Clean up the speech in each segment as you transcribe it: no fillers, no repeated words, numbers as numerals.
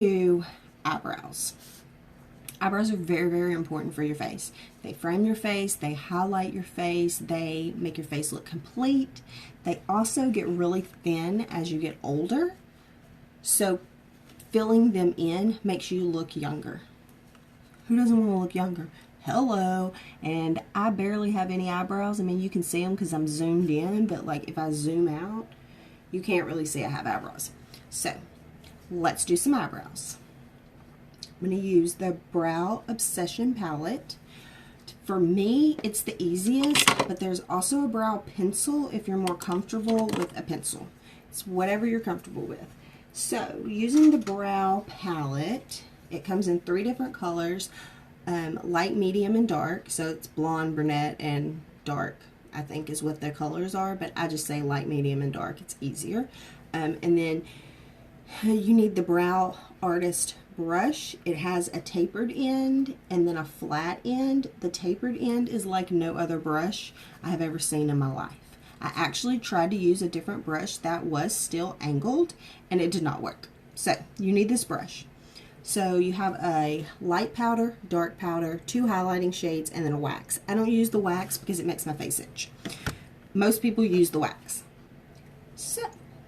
Do eyebrows. Eyebrows are very, very important for your face. They frame your face, they highlight your face, they make your face look complete. They also get really thin as you get older. So filling them in makes you look younger. Who doesn't want to look younger? Hello. And I barely have any eyebrows. I mean, you can see them because I'm zoomed in, but like if I zoom out, you can't really see I have eyebrows. So let's do some eyebrows. I'm going to use the Brow Obsession palette. For me, it's the easiest, but there's also a brow pencil if you're more comfortable with a pencil. It's whatever you're comfortable with. So, using the brow palette, it comes in 3 different colors, light, medium, and dark. So it's blonde, brunette, and dark, I think is what the colors are, but I just say light, medium, and dark. It's easier. And then you need the Brow Artist brush. It has a tapered end and then a flat end. The tapered end is like no other brush I have ever seen in my life. I actually tried to use a different brush that was still angled and it did not work. So you need this brush. So you have a light powder, dark powder, 2 highlighting shades, and then a wax. I don't use the wax because it makes my face itch. Most people use the wax. So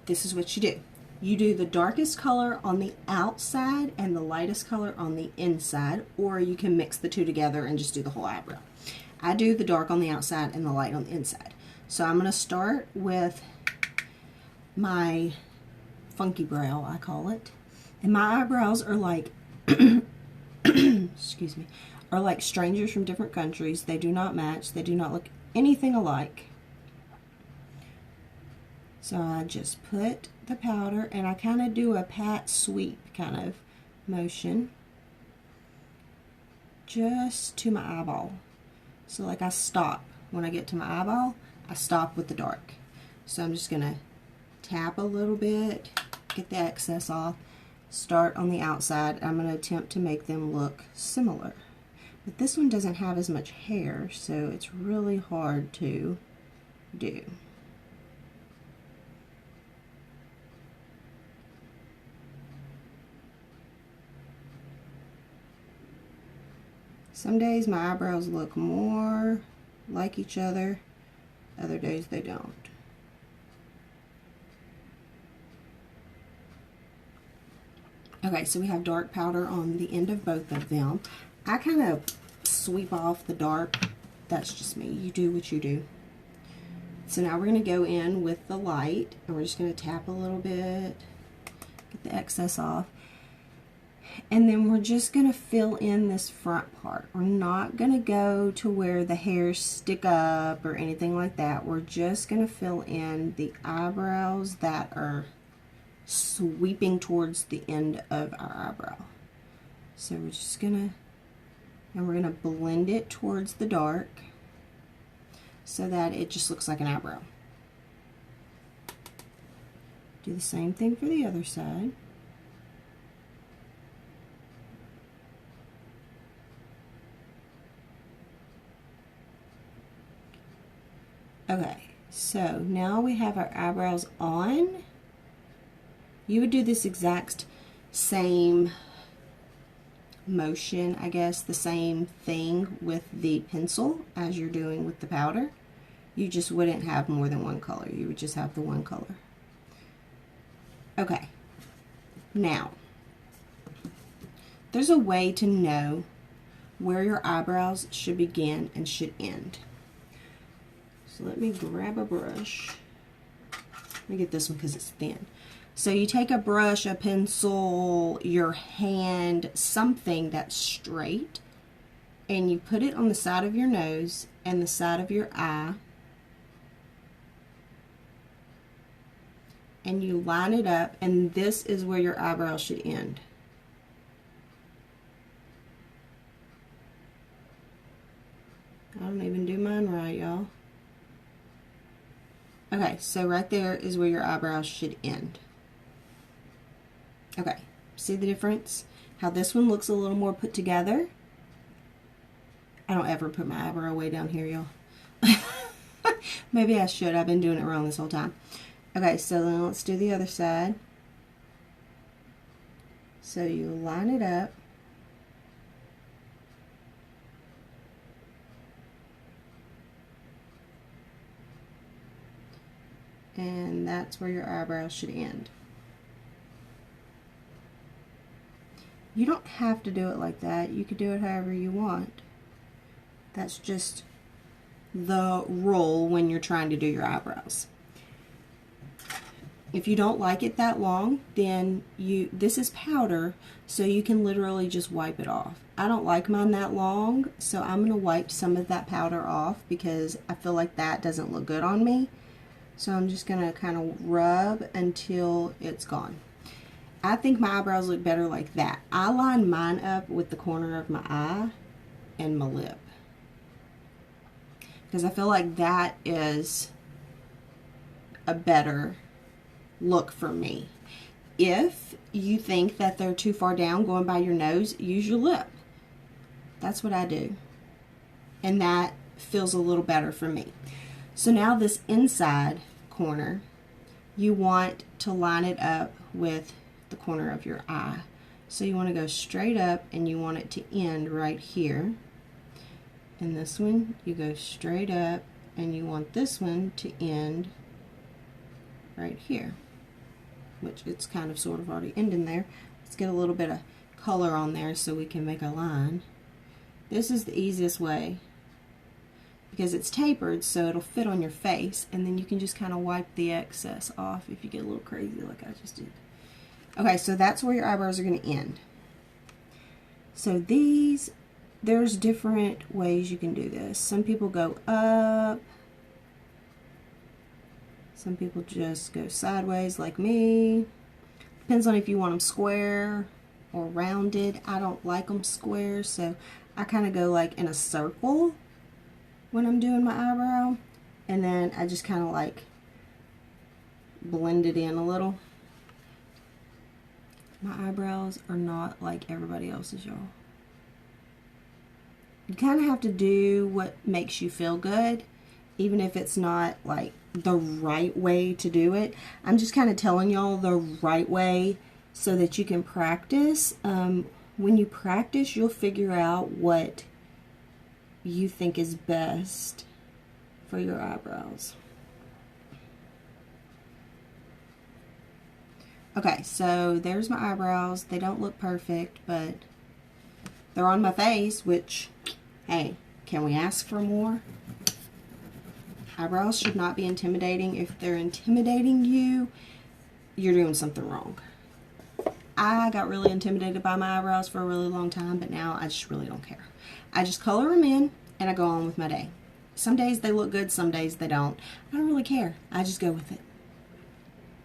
this is what you do. You do the darkest color on the outside and the lightest color on the inside, or you can mix the 2 together and just do the whole eyebrow. I do the dark on the outside and the light on the inside. So I'm going to start with my funky brow, I call it. And my eyebrows are like, excuse me, are like strangers from different countries. They do not match. They do not look anything alike. So I just put the powder and I kind of do a pat sweep kind of motion just to my eyeball. So like I stop. When I get to my eyeball, I stop with the dark. So I'm just going to tap a little bit, get the excess off, start on the outside. I'm going to attempt to make them look similar. But this one doesn't have as much hair, so it's really hard to do. Some days my eyebrows look more like each other, other days they don't. Okay, so we have dark powder on the end of both of them. I kind of sweep off the dark. That's just me. You do what you do. So now we're going to go in with the light, and we're just going to tap a little bit, get the excess off. And then we're just going to fill in this front part. We're not going to go to where the hairs stick up or anything like that. We're just going to fill in the eyebrows that are sweeping towards the end of our eyebrow. So we're just going to, and we're going to blend it towards the dark so that it just looks like an eyebrow. Do the same thing for the other side. Okay, so now we have our eyebrows on. You would do this exact same motion, I guess, the same thing with the pencil as you're doing with the powder. You just wouldn't have more than one color. You would just have the one color. Okay, now, there's a way to know where your eyebrows should begin and should end. So let me grab a brush. Let me get this one because it's thin. So you take a brush, a pencil, your hand, something that's straight, and you put it on the side of your nose and the side of your eye, and you line it up, and this is where your eyebrow should end. I don't even do mine right, y'all. Okay, so right there is where your eyebrows should end. Okay, see the difference? How this one looks a little more put together. I don't ever put my eyebrow way down here, y'all. Maybe I should. I've been doing it wrong this whole time. Okay, so then let's do the other side. So you line it up. And that's where your eyebrows should end. You don't have to do it like that. You could do it however you want. That's just the rule when you're trying to do your eyebrows. If you don't like it that long, then this is powder, so you can literally just wipe it off. I don't like mine that long, so I'm going to wipe some of that powder off because I feel like that doesn't look good on me. So I'm just going to kind of rub until it's gone. I think my eyebrows look better like that. I line mine up with the corner of my eye and my lip, because I feel like that is a better look for me. If you think that they're too far down going by your nose, use your lip. That's what I do. And that feels a little better for me. So now this inside corner, you want to line it up with the corner of your eye. So you want to go straight up and you want it to end right here. And this one, you go straight up and you want this one to end right here, which it's kind of sort of already ending there. Let's get a little bit of color on there so we can make a line. This is the easiest way because it's tapered, so it'll fit on your face, and then you can just kind of wipe the excess off if you get a little crazy like I just did. Okay, so that's where your eyebrows are going to end. So there's different ways you can do this. Some people go up. Some people just go sideways like me. Depends on if you want them square or rounded. I don't like them square, so I kind of go like in a circle when I'm doing my eyebrow, and then I just kind of like blend it in a little. My eyebrows are not like everybody else's, y'all. You kind of have to do what makes you feel good, even if it's not like the right way to do it. I'm just kind of telling y'all the right way so that you can practice. When you practice, you'll figure out what you think is best for your eyebrows. Okay, so there's my eyebrows. They don't look perfect, but they're on my face, which, hey, can we ask for more? Eyebrows should not be intimidating. If they're intimidating you, you're doing something wrong. I got really intimidated by my eyebrows for a really long time, but now I just really don't care. I just color them in and I go on with my day. Some days they look good, some days they don't. I don't really care. I just go with it.